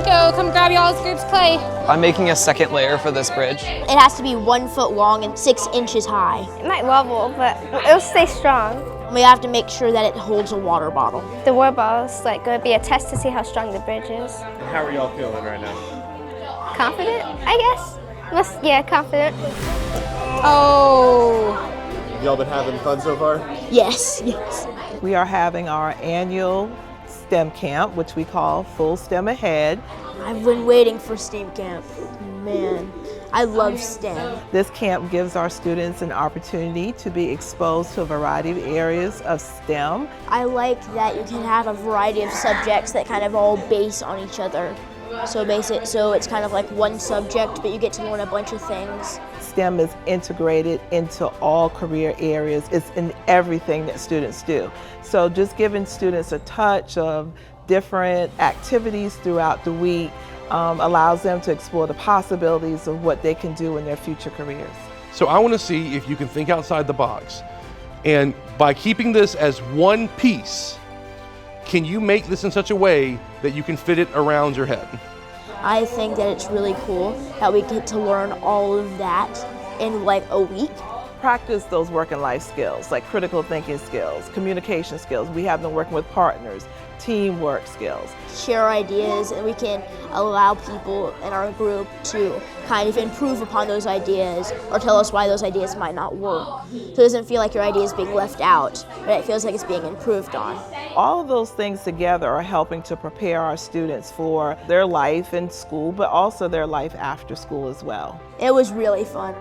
Nico, come grab y'all's group's clay. I'm making a second layer for this bridge. It has to be 1 foot long and 6 inches high. It might wobble, but it'll stay strong. We have to make sure that it holds a water bottle. The water bottle is like going to be a test to see how strong the bridge is. How are y'all feeling right now? Confident, I guess. Yeah, confident. Oh. Y'all been having fun so far? Yes, yes. We are having our annual STEM camp, which we call Full STEM Ahead. I've been waiting for STEM camp. Man, I love STEM. This camp gives our students an opportunity to be exposed to a variety of areas of STEM. I like that you can have a variety of subjects that kind of all base on each other. So it's kind of like one subject, but you get to learn a bunch of things. STEM is integrated into all career areas. It's in everything that students do. So just giving students a touch of different activities throughout the week allows them to explore the possibilities of what they can do in their future careers. So I want to see if you can think outside the box. And by keeping this as one piece, can you make this in such a way that you can fit it around your head? I think that it's really cool that we get to learn all of that in like a week. Practice those work and life skills, like critical thinking skills, communication skills. We have them working with partners, teamwork skills. Share ideas, and we can allow people in our group to kind of improve upon those ideas or tell us why those ideas might not work. So it doesn't feel like your idea is being left out, but it feels like it's being improved on. All of those things together are helping to prepare our students for their life in school, but also their life after school as well. It was really fun.